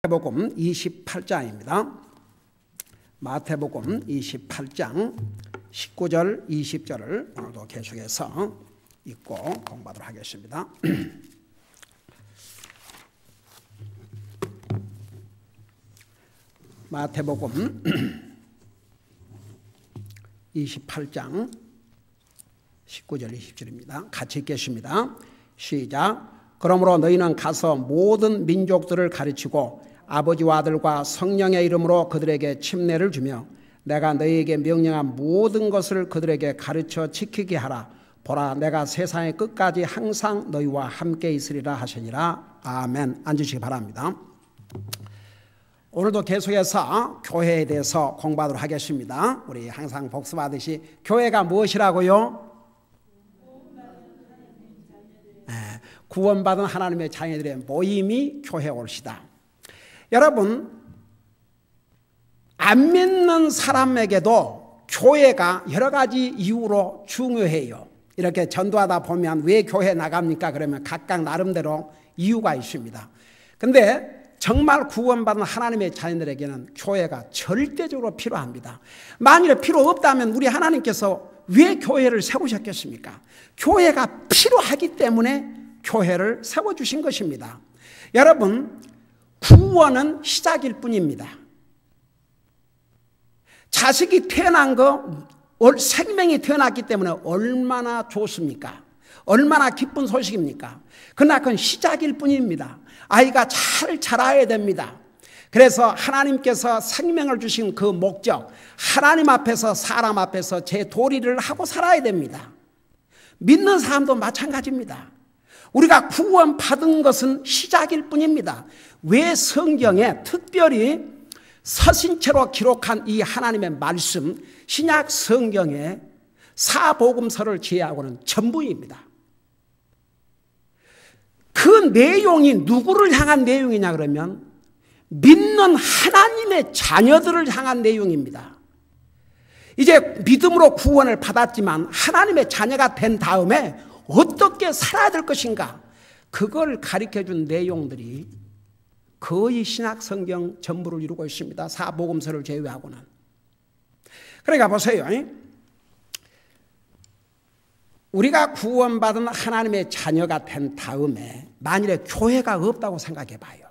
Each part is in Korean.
마태복음 28장입니다. 마태복음 28장 19절 20절을 오늘도 계속해서 읽고 공부하도록 하겠습니다. 마태복음 28장 19절 20절입니다. 같이 읽겠습니다. 시작. 그러므로 너희는 가서 모든 민족들을 가르치고 아버지와 아들과 성령의 이름으로 그들에게 침례를 주며 내가 너희에게 명령한 모든 것을 그들에게 가르쳐 지키게 하라. 보라, 내가 세상의 끝까지 항상 너희와 함께 있으리라 하시니라. 아멘. 앉으시기 바랍니다. 오늘도 계속해서 교회에 대해서 공부하도록 하겠습니다. 우리 항상 복습하듯이 교회가 무엇이라고요? 구원받은 하나님의 자녀들의 모임이 교회 올시다. 여러분, 안 믿는 사람에게도 교회가 여러 가지 이유로 중요해요. 이렇게 전도하다 보면 왜 교회 나갑니까? 그러면 각각 나름대로 이유가 있습니다. 근데 정말 구원받은 하나님의 자녀들에게는 교회가 절대적으로 필요합니다. 만일에 필요 없다면 우리 하나님께서 왜 교회를 세우셨겠습니까? 교회가 필요하기 때문에 교회를 세워주신 것입니다. 여러분, 구원은 시작일 뿐입니다. 자식이 태어난 생명이 태어났기 때문에 얼마나 좋습니까? 얼마나 기쁜 소식입니까? 그러나 그건 시작일 뿐입니다. 아이가 잘 자라야 됩니다. 그래서 하나님께서 생명을 주신 그 목적, 하나님 앞에서 사람 앞에서 제 도리를 하고 살아야 됩니다. 믿는 사람도 마찬가지입니다. 우리가 구원받은 것은 시작일 뿐입니다. 왜 성경에 특별히 서신체로 기록한 이 하나님의 말씀, 신약 성경의 사복음서를 제외하고는 전부입니다. 그 내용이 누구를 향한 내용이냐 그러면 믿는 하나님의 자녀들을 향한 내용입니다. 이제 믿음으로 구원을 받았지만 하나님의 자녀가 된 다음에 어떻게 살아야 될 것인가? 그걸 가르쳐준 내용들이 거의 신약 성경 전부를 이루고 있습니다. 사복음서를 제외하고는. 그러니까 보세요. 우리가 구원받은 하나님의 자녀가 된 다음에 만일에 교회가 없다고 생각해 봐요.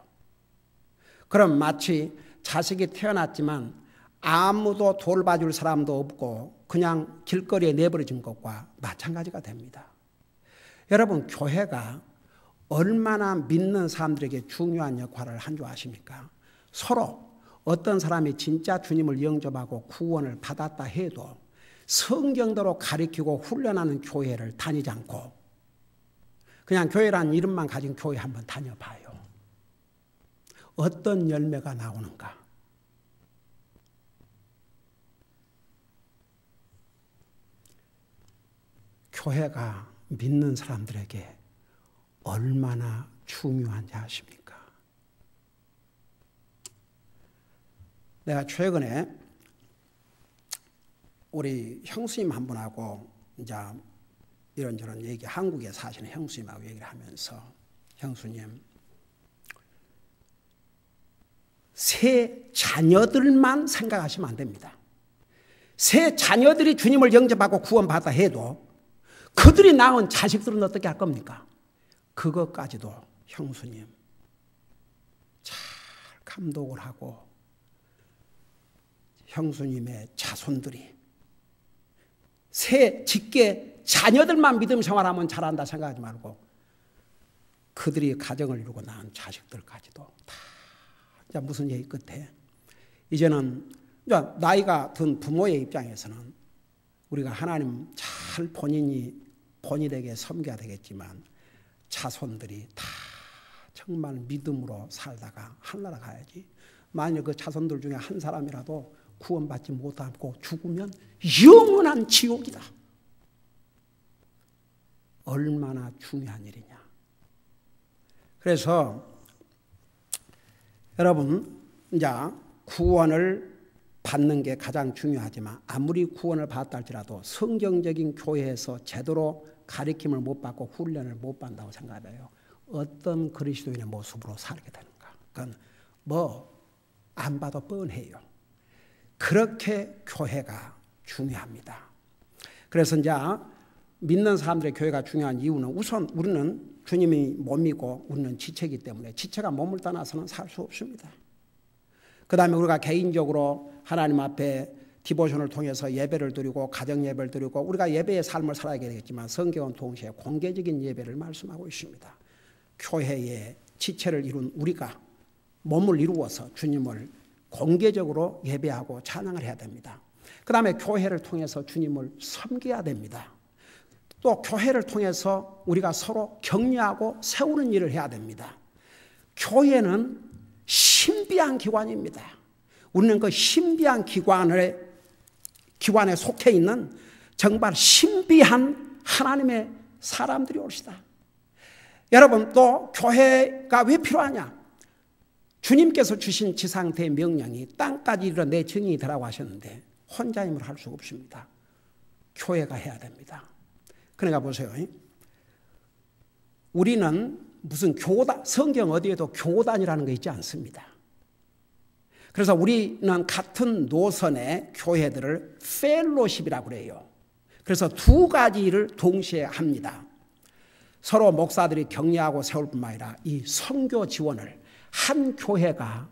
그럼 마치 자식이 태어났지만 아무도 돌봐줄 사람도 없고 그냥 길거리에 내버려진 것과 마찬가지가 됩니다. 여러분, 교회가 얼마나 믿는 사람들에게 중요한 역할을 한 줄 아십니까? 서로 어떤 사람이 진짜 주님을 영접하고 구원을 받았다 해도 성경대로 가르치고 훈련하는 교회를 다니지 않고 그냥 교회라는 이름만 가진 교회 한번 다녀봐요. 어떤 열매가 나오는가? 교회가 믿는 사람들에게 얼마나 중요한지 아십니까? 내가 최근에 우리 형수님 한 분하고 이제 이런저런 얘기, 한국에 사시는 형수님하고 얘기를 하면서, 형수님, 새 자녀들만 생각하시면 안 됩니다. 새 자녀들이 주님을 영접하고 구원받아 해도 그들이 낳은 자식들은 어떻게 할 겁니까? 그것까지도 형수님 잘 감독을 하고 형수님의 자손들이 새 직계 자녀들만 믿음 생활하면 잘한다 생각하지 말고 그들이 가정을 이루고 낳은 자식들까지도 다 이제 무슨 얘기 끝에 이제는 이제 나이가 든 부모의 입장에서는 우리가 하나님 잘 본인에게 섬겨야 되겠지만 자손들이 다 정말 믿음으로 살다가 하늘나라 가야지. 만약 그 자손들 중에 한 사람이라도 구원받지 못하고 죽으면 영원한 지옥이다. 얼마나 중요한 일이냐. 그래서 여러분, 이제 구원을 받는 게 가장 중요하지만 아무리 구원을 받았다 할지라도 성경적인 교회에서 제대로 가르침을 못 받고 훈련을 못 받는다고 생각해요. 어떤 그리스도인의 모습으로 살게 되는가. 그건 안 봐도 뻔해요. 그렇게 교회가 중요합니다. 그래서 이제 믿는 사람들의 교회가 중요한 이유는 우선 우리는 주님이 못 믿고 우리는 지체이기 때문에 지체가 몸을 떠나서는 살 수 없습니다. 그 다음에 우리가 개인적으로 하나님 앞에 디보션을 통해서 예배를 드리고 가정 예배를 드리고 우리가 예배의 삶을 살아야 되겠지만 성경은 동시에 공개적인 예배를 말씀하고 있습니다. 교회의 지체를 이룬 우리가 몸을 이루어서 주님을 공개적으로 예배하고 찬양을 해야 됩니다. 그 다음에 교회를 통해서 주님을 섬겨야 됩니다. 또 교회를 통해서 우리가 서로 격려하고 세우는 일을 해야 됩니다. 교회는 신비한 기관입니다. 우리는 그 신비한 기관에 속해 있는 정말 신비한 하나님의 사람들이 옳시다. 여러분, 또 교회가 왜 필요하냐? 주님께서 주신 지상대의 명령이 땅까지 이르러 내 증인이 되라고 하셨는데 혼자 힘으로 할 수 없습니다. 교회가 해야 됩니다. 그러니까 보세요. 우리는 무슨 교단, 성경 어디에도 교단이라는 거 있지 않습니다. 그래서 우리는 같은 노선의 교회들을 펠로십이라고 그래요. 그래서 두 가지를 동시에 합니다. 서로 목사들이 격려하고 세울 뿐만 아니라 이 선교 지원을 한 교회가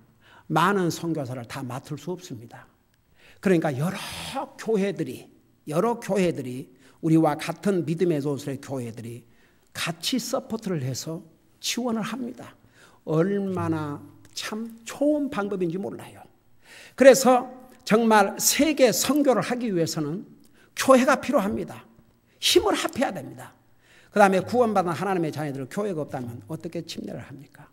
많은 선교사를 다 맡을 수 없습니다. 그러니까 여러 교회들이 우리와 같은 믿음의 조소의 교회들이 같이 서포트를 해서 지원을 합니다. 얼마나 참 좋은 방법인지 몰라요. 그래서 정말 세계 선교를 하기 위해서는 교회가 필요합니다. 힘을 합해야 됩니다. 그 다음에 구원받은 하나님의 자녀들 교회가 없다면 어떻게 침례를 합니까?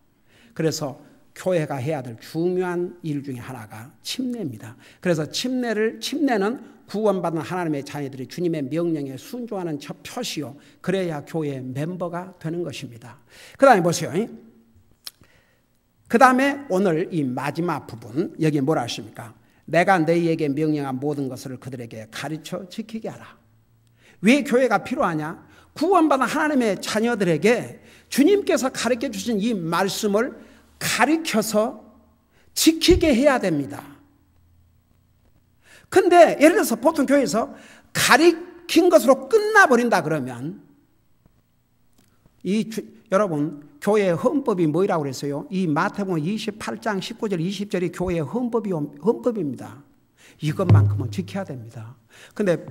그래서 교회가 해야 될 중요한 일 중에 하나가 침례입니다. 그래서 침례는 구원받은 하나님의 자녀들이 주님의 명령에 순종하는 첫 표시요. 그래야 교회의 멤버가 되는 것입니다. 그 다음에 보세요. 그 다음에 오늘 이 마지막 부분 여기 뭐라 하십니까? 내가 너희에게 명령한 모든 것을 그들에게 가르쳐 지키게 하라. 왜 교회가 필요하냐? 구원받은 하나님의 자녀들에게 주님께서 가르쳐 주신 이 말씀을 가르쳐서 지키게 해야 됩니다. 근데 예를 들어서 보통 교회에서 가르친 것으로 끝나버린다 그러면 여러분 교회의 헌법이 뭐라고 그랬어요? 이 마태복음 28장 19절 20절이 교회의 헌법입니다. 이것만큼은 지켜야 됩니다. 근데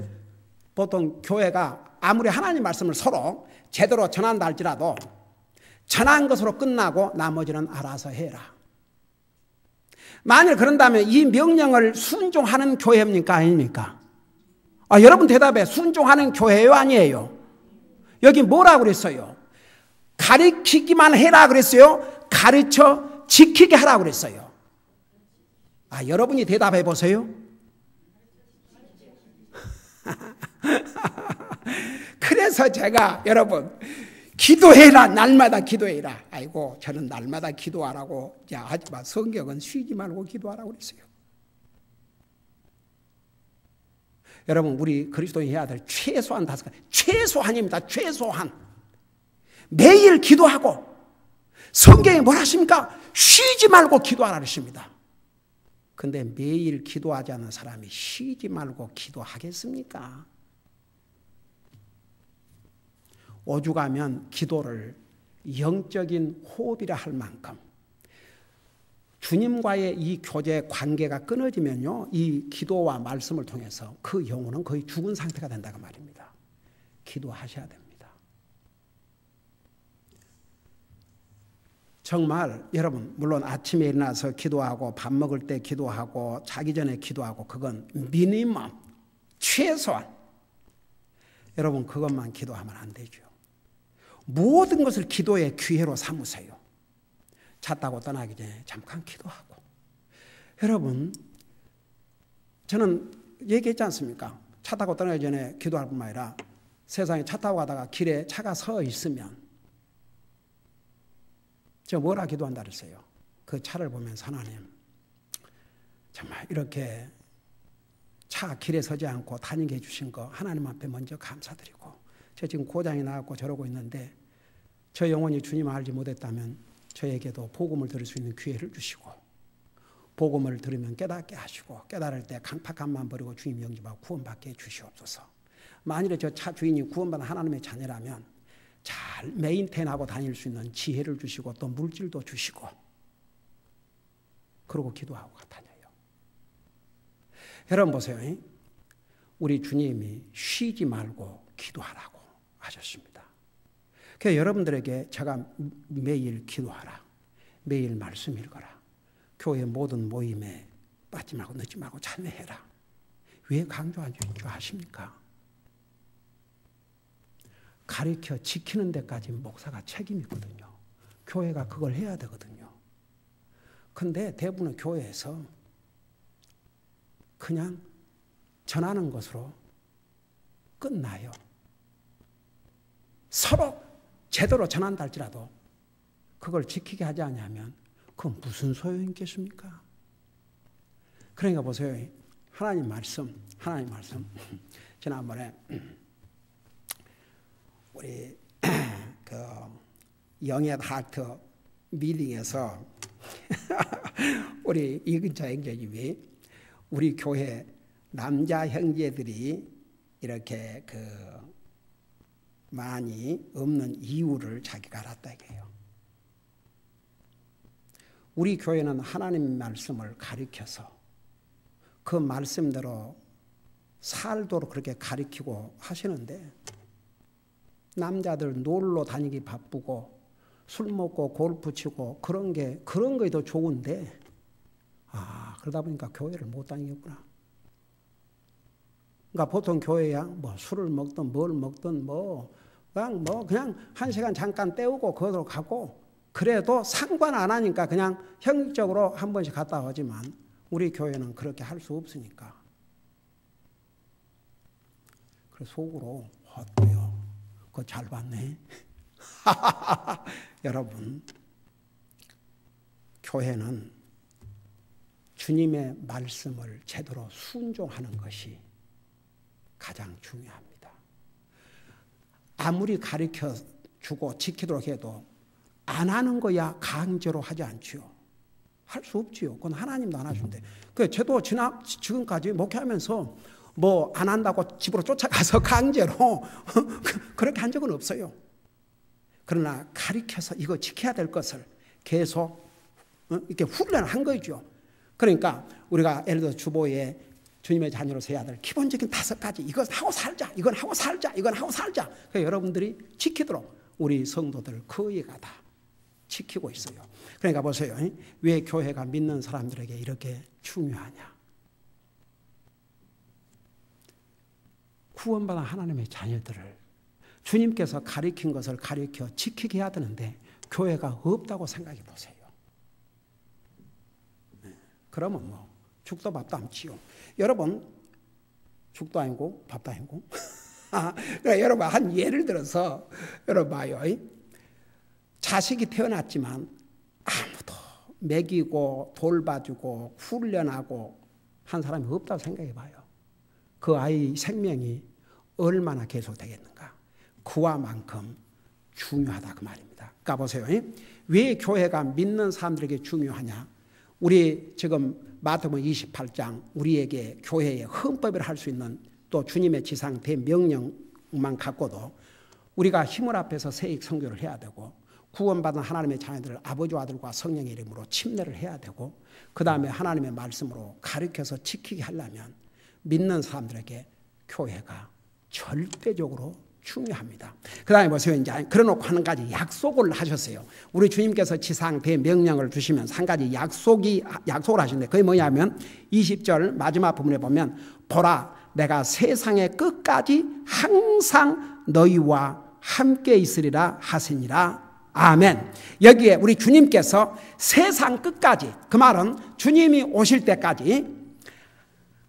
보통 교회가 아무리 하나님 말씀을 서로 제대로 전한다 할지라도 전한 것으로 끝나고 나머지는 알아서 해라. 만일 그런다면 이 명령을 순종하는 교회입니까? 아닙니까? 여러분 대답해. 순종하는 교회요? 아니에요? 여기 뭐라고 그랬어요? 가르치기만 해라 그랬어요? 가르쳐 지키게 하라고 그랬어요? 여러분이 대답해 보세요. 그래서 제가 여러분 기도해라. 날마다 기도해라. 아이고 저는 날마다 기도하라고 하지만 성경은 쉬지 말고 기도하라고 그랬어요. 여러분 우리 그리스도인이 해야 될 최소한 5가지. 최소한입니다. 최소한. 매일 기도하고 성경이 뭘 하십니까? 쉬지 말고 기도하라 그러십니다. 근데 매일 기도하지 않는 사람이 쉬지 말고 기도하겠습니까? 오죽하면 기도를 영적인 호흡이라 할 만큼 주님과의 이 교제 관계가 끊어지면요, 이 기도와 말씀을 통해서 그 영혼은 거의 죽은 상태가 된다고 말입니다. 기도하셔야 됩니다. 정말 여러분 물론 아침에 일어나서 기도하고 밥 먹을 때 기도하고 자기 전에 기도하고 그건 미니멈 최소한 여러분 그것만 기도하면 안 되죠. 모든 것을 기도의 기회로 삼으세요. 차 타고 떠나기 전에 잠깐 기도하고. 여러분 저는 얘기했지 않습니까? 차 타고 떠나기 전에 기도할 뿐만 아니라 세상에 차 타고 가다가 길에 차가 서 있으면 저 뭐라 기도한다 그랬어요? 그 차를 보면서 하나님 정말 이렇게 차 길에 서지 않고 다니게 해주신 거 하나님 앞에 먼저 감사드리고 저 지금 고장이 나갖고 저러고 있는데 저 영혼이 주님을 알지 못했다면 저에게도 복음을 들을 수 있는 기회를 주시고 복음을 들으면 깨닫게 하시고 깨달을 때 강팍함만 버리고 주님 영접하고 구원받게 해주시옵소서. 만일에 저 차 주인이 구원받은 하나님의 자녀라면 잘 메인테인하고 다닐 수 있는 지혜를 주시고 또 물질도 주시고 그러고 기도하고 다녀요. 여러분 보세요. 우리 주님이 쉬지 말고 기도하라고 하셨습니다. 그래서 여러분들에게 제가 매일 기도하라, 매일 말씀 읽어라, 교회 모든 모임에 빠지지 말고 늦지 말고 참여해라. 왜 강조하는 줄 아십니까? 가르쳐 지키는 데까지 목사가 책임이거든요. 교회가 그걸 해야 되거든요. 근데 대부분의 교회에서 그냥 전하는 것으로 끝나요. 서로 제대로 전한다 할지라도 그걸 지키게 하지 않으면 그건 무슨 소용이 있겠습니까? 그러니까 보세요. 하나님 말씀. 지난번에 우리 그 영의 하트 미팅에서 우리 이근자 형제님이 우리 교회 남자 형제들이 이렇게 그 많이 없는 이유를 자기가 알았다 이게요. 우리 교회는 하나님 말씀을 가르쳐서 그 말씀대로 살도록 그렇게 가르치고 하시는데 남자들 놀러 다니기 바쁘고 술 먹고 골프 치고 그런 게 더 좋은데 그러다 보니까 교회를 못 다니겠구나. 그러니까 보통 교회야 뭐 술을 먹든 뭘 먹든 그냥 한 시간 잠깐 때우고 거기로 가고 그래도 상관 안 하니까 그냥 형식적으로 한 번씩 갔다 오지만 우리 교회는 그렇게 할 수 없으니까. 그래서 속으로 어때요? 그거 잘 봤네. 여러분, 교회는 주님의 말씀을 제대로 순종하는 것이 가장 중요합니다. 아무리 가르쳐 주고 지키도록 해도 안 하는 거야 강제로 하지 않지요. 할 수 없지요. 그건 하나님도 안 하신대. 저도 지금까지 목회하면서 뭐 안 한다고 집으로 쫓아가서 강제로 그렇게 한 적은 없어요. 그러나 가르쳐서 이거 지켜야 될 것을 계속 이렇게 훈련한 거죠. 그러니까 우리가 예를 들어 주보에 주님의 자녀로서 해야 될 기본적인 5가지 이건 하고 살자, 이건 하고 살자, 이건 하고 살자. 그러니까 여러분들이 지키도록 우리 성도들 거의가 다 지키고 있어요. 그러니까 보세요. 왜 교회가 믿는 사람들에게 이렇게 중요하냐. 구원받은 하나님의 자녀들을 주님께서 가르친 것을 가르쳐 지키게 해야 되는데 교회가 없다고 생각해 보세요. 그러면 뭐 죽도 밥도 안 치요. 여러분 죽도 아니고 밥도 아니고 그러니까 여러분 한 예를 들어서 여러분 봐요. 자식이 태어났지만 아무도 먹이고 돌봐주고 훈련하고 한 사람이 없다고 생각해 봐요. 그 아이 생명이 얼마나 계속되겠는가. 그와만큼 중요하다 그 말입니다. 그러니까 보세요. 왜 교회가 믿는 사람들에게 중요하냐. 우리 지금 마태복음 28장 우리에게 교회의 헌법을 할 수 있는 또 주님의 지상 대명령만 갖고도 우리가 힘을 합해서 세익 선교를 해야 되고 구원받은 하나님의 자녀들을 아버지와 아들과 성령의 이름으로 침례를 해야 되고 그 다음에 하나님의 말씀으로 가르쳐서 지키게 하려면 믿는 사람들에게 교회가 절대적으로 중요합니다. 그 다음에 보세요. 이제 그래놓고 한 가지 약속을 하셨어요. 우리 주님께서 지상 대명령을 주시면서 한 가지 약속을 하시는데 그게 뭐냐면 20절 마지막 부분에 보면 보라 내가 세상의 끝까지 항상 너희와 함께 있으리라 하시니라. 아멘. 여기에 우리 주님께서 세상 끝까지 그 말은 주님이 오실 때까지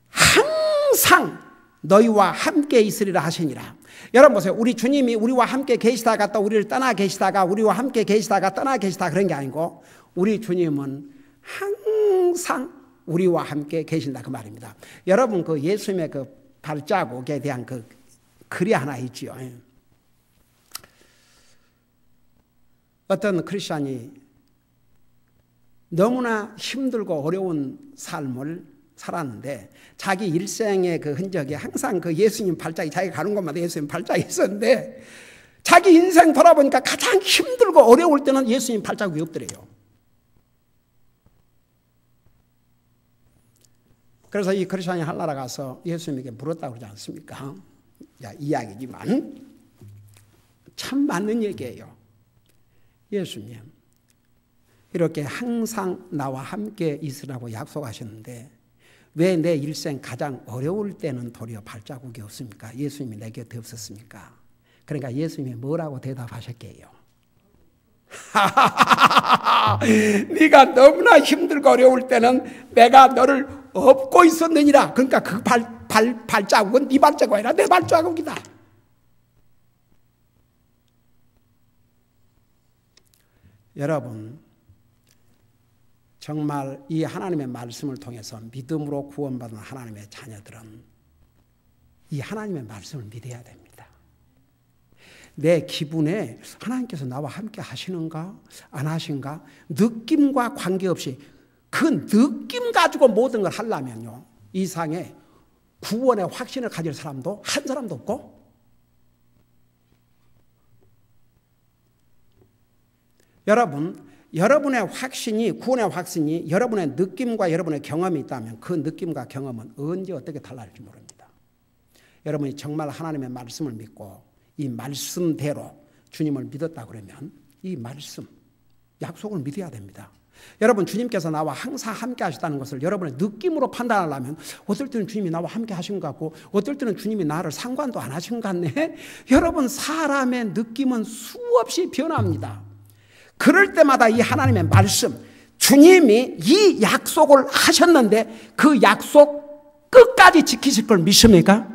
항상 너희와 함께 있으리라 하시니라. 여러분 보세요. 우리 주님이 우리와 함께 계시다가 또 우리를 떠나 계시다가 우리와 함께 계시다가 떠나 계시다 그런 게 아니고 우리 주님은 항상 우리와 함께 계신다 그 말입니다. 여러분 그 예수님의 그 발자국에 대한 그 글이 하나 있지요. 어떤 크리스찬이 너무나 힘들고 어려운 삶을 살았는데 자기 일생의 그 흔적이 항상 그 예수님 발자기, 자기가 가는 곳마다 예수님 발자국이 있었는데 자기 인생 돌아보니까 가장 힘들고 어려울 때는 예수님 발자국이 없더래요. 그래서 이 크리스천이 한나라 가서 예수님에게 물었다고 그러지 않습니까? 이야기지만 참 맞는 얘기예요. 예수님, 이렇게 항상 나와 함께 있으라고 약속하셨는데 왜 내 일생 가장 어려울 때는 도리어 발자국이 없습니까? 예수님이 내 곁에 없었습니까? 그러니까 예수님이 뭐라고 대답하셨게요? 네가 너무나 힘들고 어려울 때는 내가 너를 업고 있었느니라. 그러니까 그 발자국은 네 발자국이 아니라 내 발자국이다. 여러분, 정말 이 하나님의 말씀을 통해서 믿음으로 구원받은 하나님의 자녀들은 이 하나님의 말씀을 믿어야 됩니다. 내 기분에 하나님께서 나와 함께 하시는가 안 하신가 느낌과 관계없이 그 느낌 가지고 모든 걸 하려면요, 이 세상에 구원의 확신을 가질 사람도 한 사람도 없고, 여러분의 확신이, 구원의 확신이 여러분의 느낌과 여러분의 경험이 있다면 그 느낌과 경험은 언제 어떻게 달라질지 모릅니다. 여러분이 정말 하나님의 말씀을 믿고 이 말씀대로 주님을 믿었다 그러면 이 말씀, 약속을 믿어야 됩니다. 여러분, 주님께서 나와 항상 함께 하시다는 것을 여러분의 느낌으로 판단하려면 어떨 때는 주님이 나와 함께 하신 것 같고 어떨 때는 주님이 나를 상관도 안 하신 것 같네. 여러분, 사람의 느낌은 수없이 변합니다. 그럴 때마다 이 하나님의 말씀, 주님이 이 약속을 하셨는데 그 약속 끝까지 지키실 걸 믿습니까?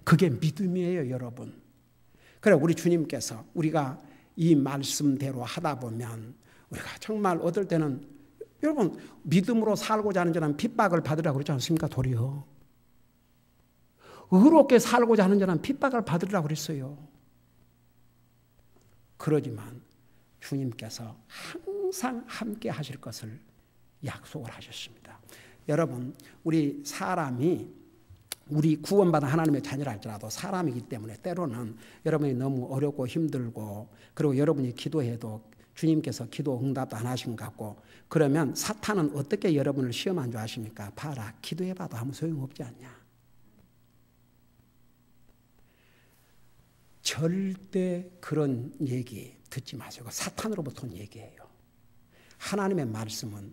그게 믿음이에요, 여러분. 그래, 우리 주님께서 우리가 이 말씀대로 하다 보면 우리가 정말 어떨 때는, 여러분, 믿음으로 살고자 하는 자는 핍박을 받으라고 그러지 않습니까? 도리어 의롭게 살고자 하는 자는 핍박을 받으라고 그랬어요. 그러지만 주님께서 항상 함께 하실 것을 약속을 하셨습니다. 여러분, 우리 구원받은 하나님의 자녀라 할지라도 사람이기 때문에 때로는 여러분이 너무 어렵고 힘들고, 그리고 여러분이 기도해도 주님께서 기도 응답도 안 하신 것 같고, 그러면 사탄은 어떻게 여러분을 시험한 줄 아십니까? 봐라, 기도해봐도 아무 소용없지 않냐. 절대 그런 얘기 듣지 마세요. 사탄으로부터 온 얘기예요. 하나님의 말씀은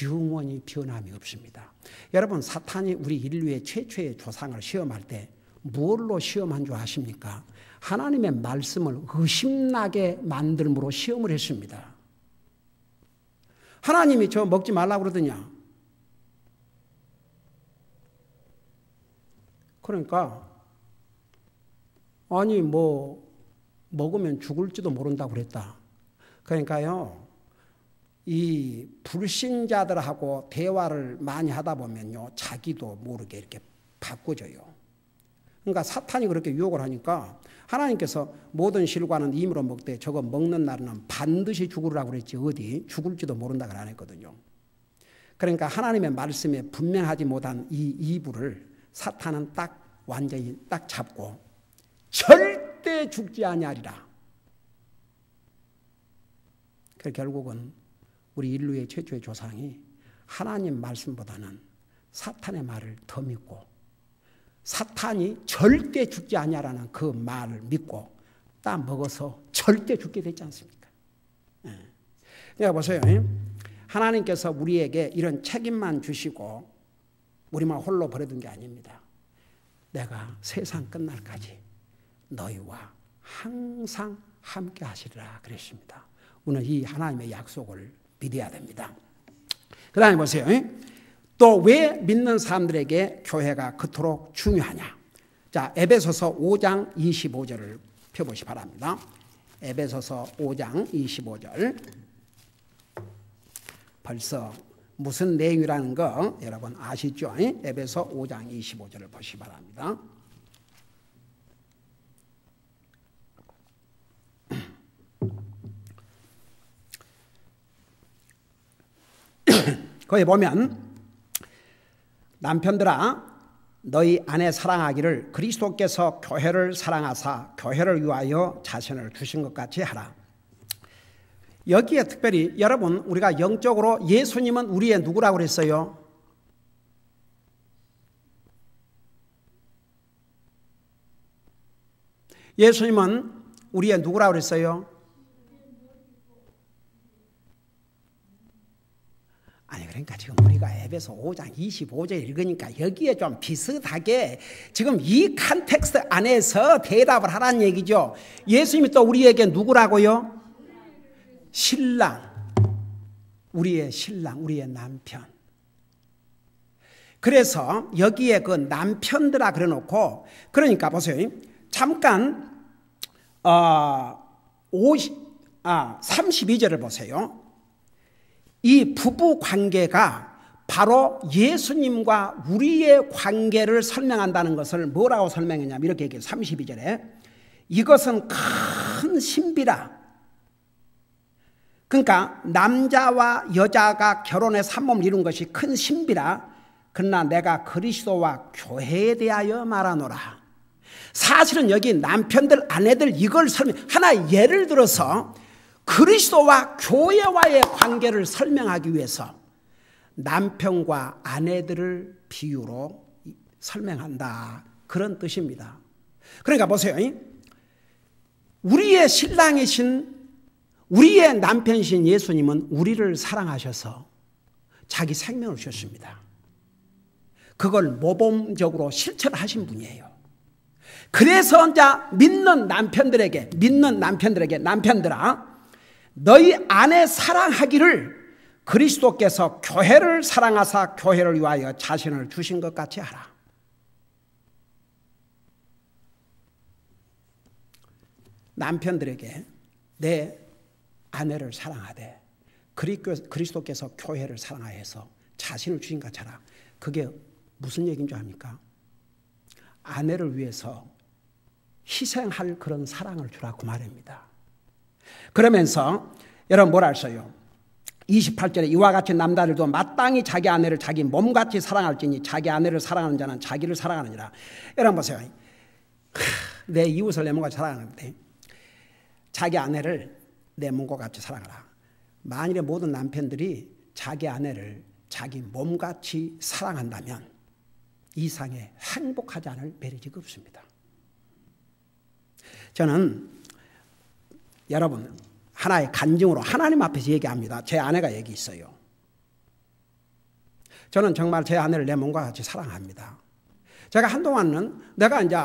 영원히 변함이 없습니다. 여러분, 사탄이 우리 인류의 최초의 조상을 시험할 때 뭘로 시험한 줄 아십니까? 하나님의 말씀을 의심나게 만들므로 시험을 했습니다. 하나님이 저 먹지 말라고 그러더냐? 그러니까 아니 먹으면 죽을지도 모른다고 그랬다. 그러니까요, 이 불신자들하고 대화를 많이 하다 보면요, 자기도 모르게 이렇게 바꿔져요. 그러니까 사탄이 그렇게 유혹을 하니까 하나님께서 모든 실과는 임으로 먹되 저거 먹는 날은 반드시 죽으라고 그랬지 어디 죽을지도 모른다고 안 했거든요. 그러니까 하나님의 말씀에 분명하지 못한 이 이불을 사탄은 딱 완전히 딱 잡고 절대 죽지 아니하리라. 그래서 결국은 우리 인류의 최초의 조상이 하나님 말씀보다는 사탄의 말을 더 믿고, 사탄이 절대 죽지 아니하라는 그 말을 믿고 딱 먹어서 절대 죽게 됐지 않습니까? 그러니까 보세요. 하나님께서 우리에게 이런 책임만 주시고 우리만 홀로 버려둔 게 아닙니다. 내가 세상 끝날까지 너희와 항상 함께 하시리라 그랬습니다. 우리는 이 하나님의 약속을 믿어야 됩니다. 그 다음에 보세요. 또 왜 믿는 사람들에게 교회가 그토록 중요하냐? 자, 에베소서 5장 25절을 펴보시 바랍니다. 에베소서 5장 25절. 벌써 무슨 내용이라는 거 여러분 아시죠? 에베소 5장 25절을 보시기 바랍니다. 거기 보면 남편들아 너희 아내 사랑하기를 그리스도께서 교회를 사랑하사 교회를 위하여 자신을 주신 것 같이 하라. 여기에 특별히 여러분 우리가 영적으로 예수님은 우리의 누구라고 그랬어요? 예수님은 우리의 누구라고 그랬어요? 아니 그러니까 지금 우리가 에베소 5장 25절 읽으니까 여기에 좀 비슷하게 지금 이 컨텍스트 안에서 대답을 하라는 얘기죠. 예수님이 또 우리에게 누구라고요? 신랑, 우리의 신랑, 우리의 남편. 그래서 여기에 그 남편들아 그래 놓고 그러니까 보세요. 잠깐 32절을 보세요. 이 부부 관계가 바로 예수님과 우리의 관계를 설명한다는 것을 뭐라고 설명했냐면 이렇게 얘기해요. 32절에 이것은 큰 신비라. 그러니까 남자와 여자가 결혼해서 한 몸을 이룬 것이 큰 신비라. 그러나 내가 그리스도와 교회에 대하여 말하노라. 사실은 여기 남편들 아내들 이걸 하나의 예를 들어서 그리스도와 교회와의 관계를 설명하기 위해서 남편과 아내들을 비유로 설명한다. 그런 뜻입니다. 그러니까 보세요. 우리의 신랑이신 우리의 남편이신 예수님은 우리를 사랑하셔서 자기 생명을 주셨습니다. 그걸 모범적으로 실천을 하신 분이에요. 그래서 이제 믿는 남편들에게 남편들아 너희 아내 사랑하기를 그리스도께서 교회를 사랑하사 교회를 위하여 자신을 주신 것 같이 하라. 남편들에게 내 아내를 사랑하되 그리스도께서 교회를 사랑하여서 자신을 주신 것 같이 하라. 그게 무슨 얘기인 줄 압니까? 아내를 위해서 희생할 그런 사랑을 주라고 말입니다. 그러면서 여러분 뭐라 했어요? 28절에 이와 같이 남자들도 마땅히 자기 아내를 자기 몸같이 사랑할지니 자기 아내를 사랑하는 자는 자기를 사랑하느니라. 여러분 보세요. 내 이웃을 내 몸같이 사랑하는데 자기 아내를 내 몸과 같이 사랑하라. 만일에 모든 남편들이 자기 아내를 자기 몸같이 사랑한다면 이 세상에 행복하지 않을 매력이 없습니다. 저는 여러분 하나의 간증으로 하나님 앞에서 얘기합니다. 제 아내가 여기 있어요. 저는 정말 제 아내를 내 몸과 같이 사랑합니다. 제가 한동안은 내가 이제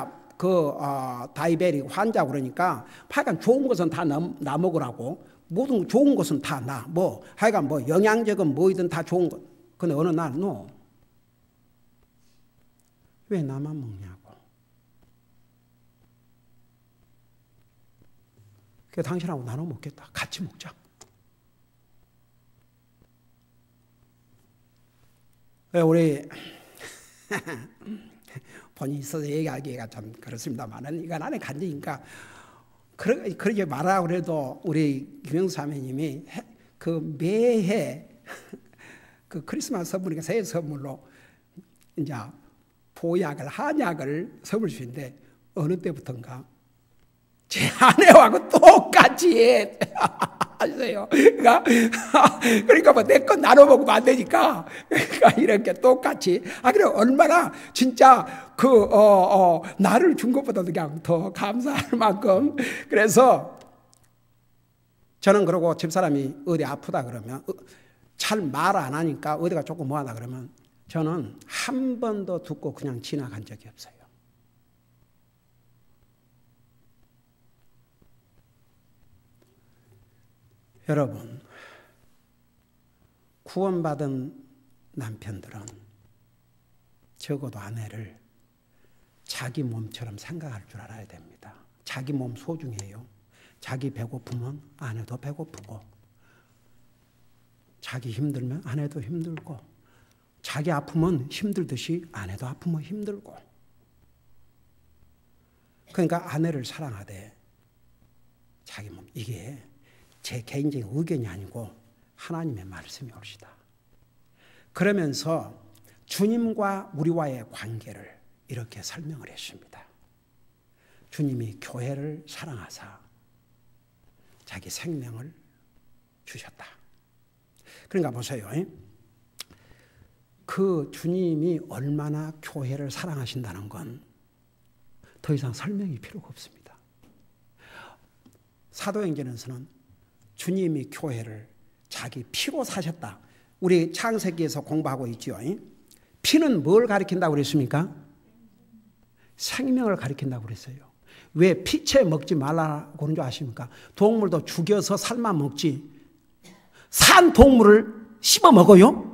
다이베릭 환자고 그러니까 하여간 좋은 것은 다 나 먹으라고 모든 좋은 것은 다 나 하여간 영양제건 뭐이든 다 좋은 것. 근데 어느 날 왜 나만 먹냐고. 그래서 당신하고 나눠 먹겠다. 같이 먹자. 우리 본인이 있어서 얘기하기가 좀 그렇습니다만 이건 안에 간증이니까 그렇게 말하라고 그래도 우리 김영수 사모님이 매해 크리스마스 선물이니까 새해 선물로 이제 한약을 선물 주신데 어느 때부터인가 제 아내하고 똑같이 하세요. 그러니까 내 건 나눠 먹으면 안 되니까 그러니까 이렇게 똑같이 그래 얼마나 진짜 나를 준 것보다도 그냥 더 감사할 만큼. 그래서 저는 그러고 집사람이 어디 아프다 그러면 잘 말 안 하니까 어디가 조금 뭐하다 그러면 저는 한 번도 듣고 그냥 지나간 적이 없어요. 여러분, 구원받은 남편들은 적어도 아내를 자기 몸처럼 생각할 줄 알아야 됩니다. 자기 몸 소중해요. 자기 배고프면 아내도 배고프고, 자기 힘들면 아내도 힘들고, 자기 아프면 힘들듯이 아내도 아프면 힘들고. 그러니까 아내를 사랑하되 자기 몸, 이게 제 개인적인 의견이 아니고 하나님의 말씀이 옳시다. 그러면서 주님과 우리와의 관계를 이렇게 설명을 했습니다. 주님이 교회를 사랑하사 자기 생명을 주셨다. 그러니까 보세요. 그 주님이 얼마나 교회를 사랑하신다는 건 더 이상 설명이 필요가 없습니다. 사도행전에서는 주님이 교회를 자기 피로 사셨다. 우리 창세기에서 공부하고 있죠. 피는 뭘 가리킨다고 그랬습니까? 생명을 가리킨다고 그랬어요. 왜 피채 먹지 말라고 그런 줄 아십니까? 동물도 죽여서 삶아 먹지 산 동물을 씹어 먹어요?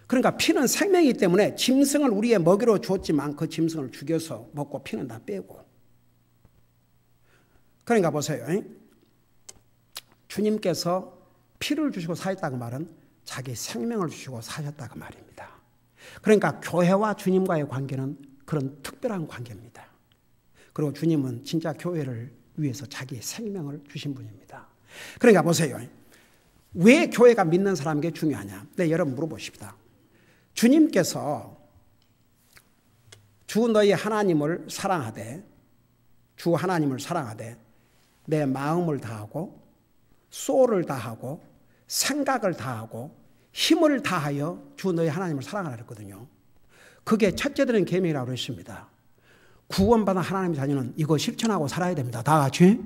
그러니까 피는 생명이기 때문에 짐승을 우리의 먹이로 주었지만 그 짐승을 죽여서 먹고 피는 다 빼고. 그러니까 보세요. 주님께서 피를 주시고 사셨다고 말은 자기 생명을 주시고 사셨다고 말입니다. 그러니까 교회와 주님과의 관계는 그런 특별한 관계입니다. 그리고 주님은 진짜 교회를 위해서 자기의 생명을 주신 분입니다. 그러니까 보세요. 왜 교회가 믿는 사람에게 중요하냐? 네, 여러분 물어보십시다. 주님께서 주 너희 하나님을 사랑하되 주 하나님을 사랑하되 내 마음을 다하고 소울을 다하고 생각을 다하고 힘을 다하여 주 너희 하나님을 사랑하라 그랬거든요. 그게 첫째 드린 계명이라고 했습니다. 구원받은 하나님의 자녀는 이거 실천하고 살아야 됩니다. 다 같이?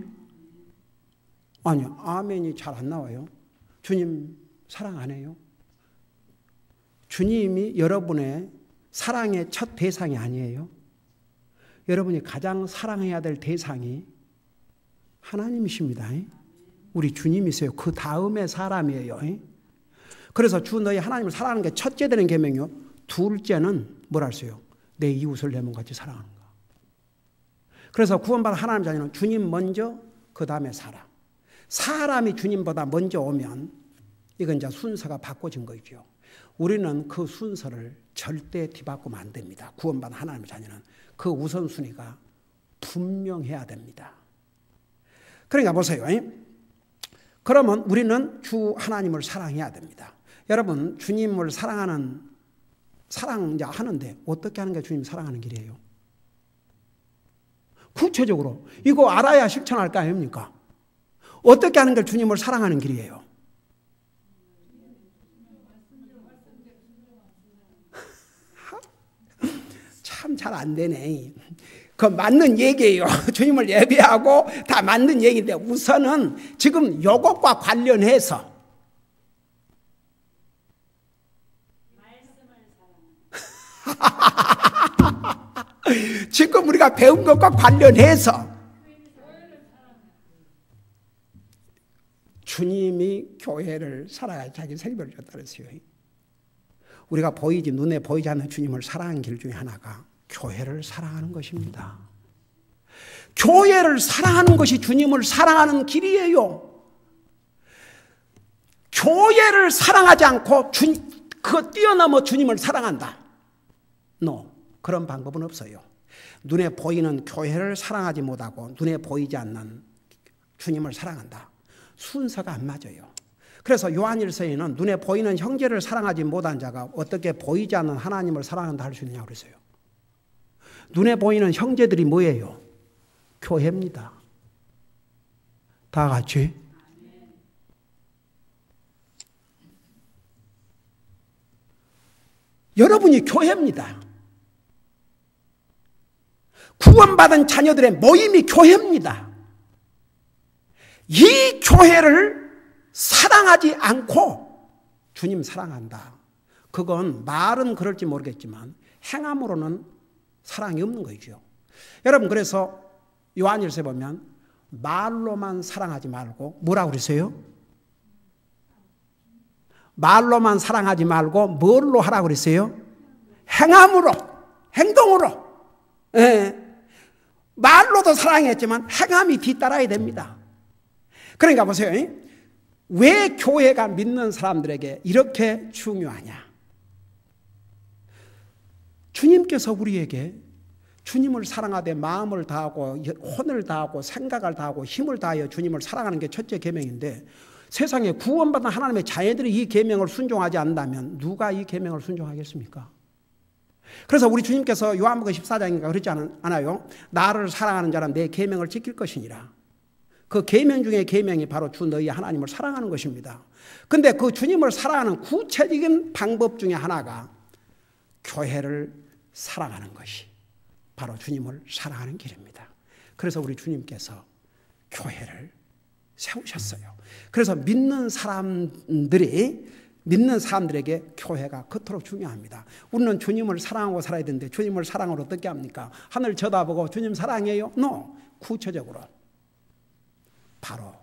아니요. 아멘이 잘 안 나와요. 주님 사랑 안 해요? 주님이 여러분의 사랑의 첫 대상이 아니에요. 여러분이 가장 사랑해야 될 대상이 하나님이십니다. 우리 주님이세요. 그 다음에 사람이에요. 그래서 주 너희 하나님을 사랑하는 게 첫째 되는 계명이요. 둘째는 뭐라 했어요? 내 이웃을 내 몸같이 사랑하는 거. 그래서 구원받은 하나님 자녀는 주님 먼저 그 다음에 사람. 사람이 주님보다 먼저 오면 이건 이제 순서가 바꿔진 거죠. 우리는 그 순서를 절대 뒤바꾸면 안 됩니다. 구원받은 하나님의 자녀는 그 우선순위가 분명해야 됩니다. 그러니까 보세요. 그러면 우리는 주 하나님을 사랑해야 됩니다. 여러분 주님을 사랑하는 사랑 이제 하는데 어떻게 하는 게 주님 사랑하는 길이에요? 구체적으로 이거 알아야 실천할 거 아닙니까? 어떻게 하는 게 주님을 사랑하는 길이에요? 참 잘 안 되네. 그 맞는 얘기예요. 주님을 예배하고 다 맞는 얘기인데 우선은 지금 이것과 관련해서 지금 우리가 배운 것과 관련해서 주님이 교회를 사랑하여 자기 생명을 줬다 그랬어요. 우리가 보이지 눈에 보이지 않는 주님을 사랑하는 길 중에 하나가 교회를 사랑하는 것입니다. 교회를 사랑하는 것이 주님을 사랑하는 길이에요. 교회를 사랑하지 않고 그거 뛰어넘어 주님을 사랑한다. No, 그런 방법은 없어요. 눈에 보이는 교회를 사랑하지 못하고 눈에 보이지 않는 주님을 사랑한다. 순서가 안 맞아요. 그래서 요한일서에는 눈에 보이는 형제를 사랑하지 못한 자가 어떻게 보이지 않는 하나님을 사랑한다 할 수 있느냐고 그랬어요. 눈에 보이는 형제들이 뭐예요? 교회입니다. 다 같이. 여러분이 교회입니다. 구원받은 자녀들의 모임이 교회입니다. 이 교회를 사랑하지 않고 주님 사랑한다. 그건 말은 그럴지 모르겠지만 행함으로는 사랑이 없는 거죠. 여러분 그래서 요한일서에 보면 말로만 사랑하지 말고 뭐라고 그랬어요? 말로만 사랑하지 말고 뭘로 하라고 그랬어요? 행함으로, 행동으로. 예. 말로도 사랑했지만 행함이 뒤따라야 됩니다. 그러니까 보세요. 왜 교회가 믿는 사람들에게 이렇게 중요하냐? 주님께서 우리에게 주님을 사랑하되 마음을 다하고 혼을 다하고 생각을 다하고 힘을 다하여 주님을 사랑하는 게 첫째 계명인데 세상에 구원받은 하나님의 자녀들이 이 계명을 순종하지 않는다면 누가 이 계명을 순종하겠습니까? 그래서 우리 주님께서 요한복음 14장인가 그러지 않아요? 나를 사랑하는 자는 내 계명을 지킬 것이니라. 그 계명 중에 계명이 바로 주 너희 하나님을 사랑하는 것입니다. 근데 그 주님을 사랑하는 구체적인 방법 중에 하나가 교회를 사랑하는 것이 바로 주님을 사랑하는 길입니다. 그래서 우리 주님께서 교회를 세우셨어요. 그래서 믿는 사람들에게 교회가 그토록 중요합니다. 우리는 주님을 사랑하고 살아야 되는데 주님을 사랑을 어떻게 합니까? 하늘 쳐다보고 주님 사랑해요? No. 구체적으로 바로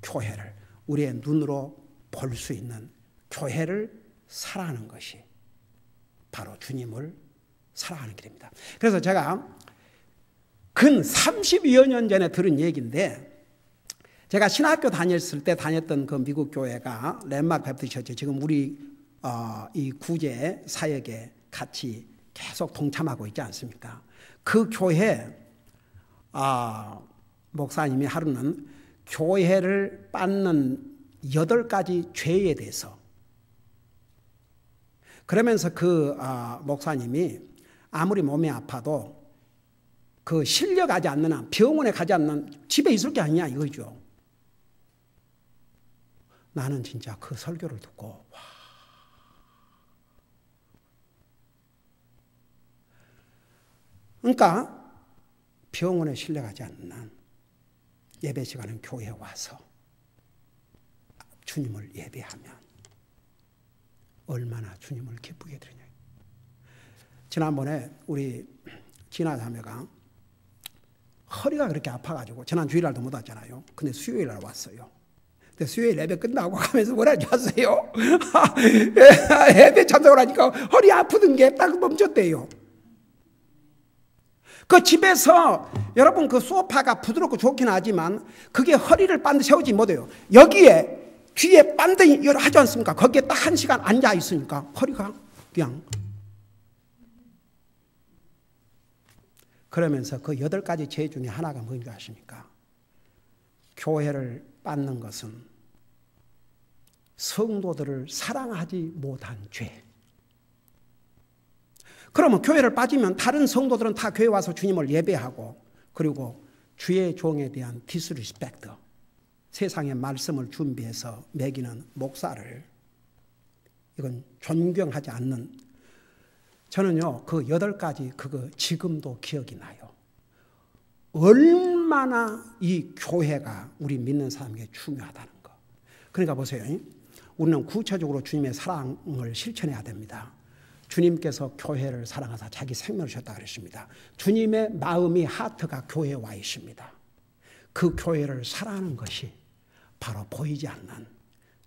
교회를 우리의 눈으로 볼 수 있는 교회를 사랑하는 것이 바로 주님을 사랑하는 길입니다. 그래서 제가 근 30여 년 전에 들은 얘기인데 제가 신학교 다녔을 때 다녔던 그 미국 교회가 랜마크 베프티스 처치 지금 우리 이 구제 사역에 같이 계속 동참하고 있지 않습니까? 그 교회 목사님이 하루는 교회를 빻는 8가지 죄에 대해서 그러면서 그 목사님이 아무리 몸이 아파도 그 실려가지 않는 한 병원에 가지 않는 집에 있을 게 아니냐 이거죠. 나는 진짜 그 설교를 듣고 와. 그러니까 병원에 실려가지 않는 한 예배 시간은 교회에 와서 주님을 예배하면 얼마나 주님을 기쁘게 드리냐. 지난번에 우리 진아 자매가 허리가 그렇게 아파가지고 지난 주일날도 못 왔잖아요. 근데 수요일날 왔어요. 근데 수요일 예배 끝나고 가면서 뭐라 하셨어요? 예배 참석을 하니까 허리 아프던 게 딱 멈췄대요. 그 집에서 여러분 그 소파가 부드럽고 좋긴 하지만 그게 허리를 반드시 세우지 못해요. 여기에 뒤에 반드시 하지 않습니까? 거기에 딱 1시간 앉아 있으니까 허리가 그냥 그러면서 그 8가지 죄 중에 하나가 뭔지 아십니까? 교회를 빻는 것은 성도들을 사랑하지 못한 죄. 그러면 교회를 빠지면 다른 성도들은 다 교회 와서 주님을 예배하고 그리고 주의 종에 대한 디스리스펙트, 세상의 말씀을 준비해서 매기는 목사를 이건 존경하지 않는 저는요 그 8가지 그거 지금도 기억이 나요. 얼마나 이 교회가 우리 믿는 사람에게 중요하다는 거. 그러니까 보세요. 우리는 구체적으로 주님의 사랑을 실천해야 됩니다. 주님께서 교회를 사랑하사 자기 생명을 주셨다 그랬습니다. 주님의 마음이 하트가 교회에 와 있습니다. 그 교회를 사랑하는 것이 바로 보이지 않는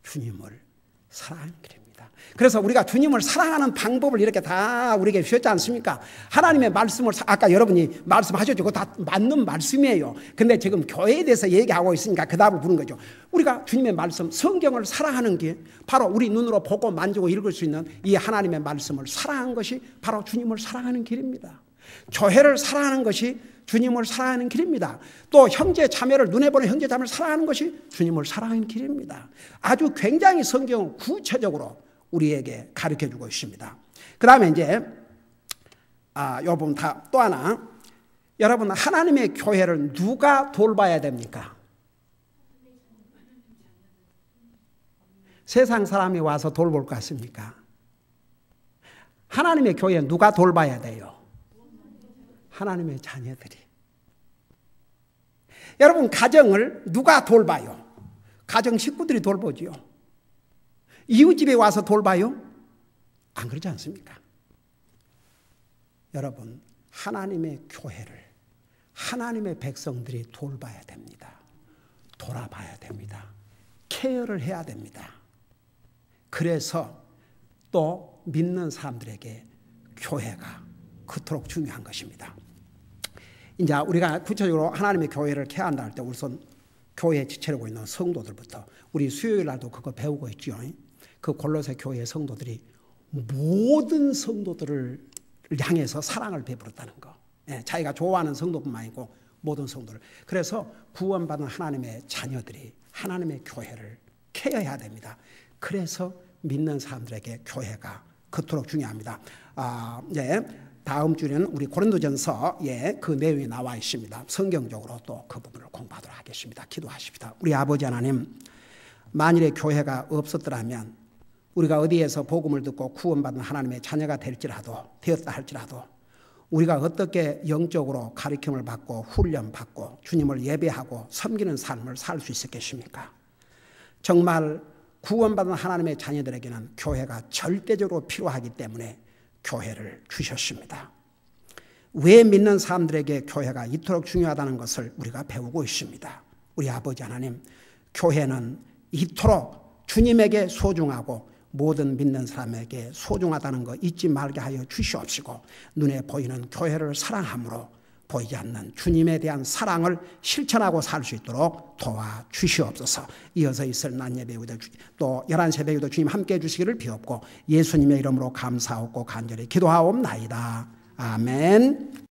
주님을 사랑하는 길입니다. 그래서 우리가 주님을 사랑하는 방법을 이렇게 다 우리에게 주셨지 않습니까? 하나님의 말씀을 아까 여러분이 말씀하셨죠. 그거 다 맞는 말씀이에요. 근데 지금 교회에 대해서 얘기하고 있으니까 그 답을 부른 거죠. 우리가 주님의 말씀, 성경을 사랑하는 게 바로 우리 눈으로 보고 만지고 읽을 수 있는 이 하나님의 말씀을 사랑하는 것이 바로 주님을 사랑하는 길입니다. 교회를 사랑하는 것이 주님을 사랑하는 길입니다. 또 형제 자매를 눈에 보는 형제 자매를 사랑하는 것이 주님을 사랑하는 길입니다. 아주 굉장히 성경은 구체적으로 우리에게 가르쳐주고 있습니다. 그 다음에 이제 여러분 또 하나 여러분 하나님의 교회를 누가 돌봐야 됩니까? 세상 사람이 와서 돌볼 것 같습니까? 하나님의 교회 누가 돌봐야 돼요? 하나님의 자녀들이. 여러분 가정을 누가 돌봐요? 가정 식구들이 돌보지요. 이웃집에 와서 돌봐요? 안 그러지 않습니까? 여러분 하나님의 교회를 하나님의 백성들이 돌봐야 됩니다. 돌아봐야 됩니다. 케어를 해야 됩니다. 그래서 또 믿는 사람들에게 교회가 그토록 중요한 것입니다. 이제 우리가 구체적으로 하나님의 교회를 케어한다 할 때 우선 교회에 지체하고 있는 성도들부터 우리 수요일 날도 그거 배우고 있죠. 그 골로새 교회의 성도들이 모든 성도들을 향해서 사랑을 베풀었다는 거. 자기가 좋아하는 성도뿐만 아니고 모든 성도를. 그래서 구원받은 하나님의 자녀들이 하나님의 교회를 케어해야 됩니다. 그래서 믿는 사람들에게 교회가 그토록 중요합니다. 다음 주에는 우리 고린도전서에 그 내용이 나와 있습니다. 성경적으로 또 그 부분을 공부하도록 하겠습니다. 기도하십시다. 우리 아버지 하나님, 만일에 교회가 없었더라면 우리가 어디에서 복음을 듣고 구원받은 하나님의 자녀가 되었다 할지라도 우리가 어떻게 영적으로 가르침을 받고 훈련받고 주님을 예배하고 섬기는 삶을 살 수 있었겠습니까? 정말 구원받은 하나님의 자녀들에게는 교회가 절대적으로 필요하기 때문에 교회를 주셨습니다. 왜 믿는 사람들에게 교회가 이토록 중요하다는 것을 우리가 배우고 있습니다. 우리 아버지 하나님, 교회는 이토록 주님에게 소중하고 모든 믿는 사람에게 소중하다는 거 잊지 말게 하여 주시옵시고 눈에 보이는 교회를 사랑함으로 보이지 않는 주님에 대한 사랑을 실천하고 살 수 있도록 도와주시옵소서. 이어서 있을 낮 예배에도 또 11시 예배에도 주님 함께해 주시기를 비옵고 예수님의 이름으로 감사하고 간절히 기도하옵나이다. 아멘.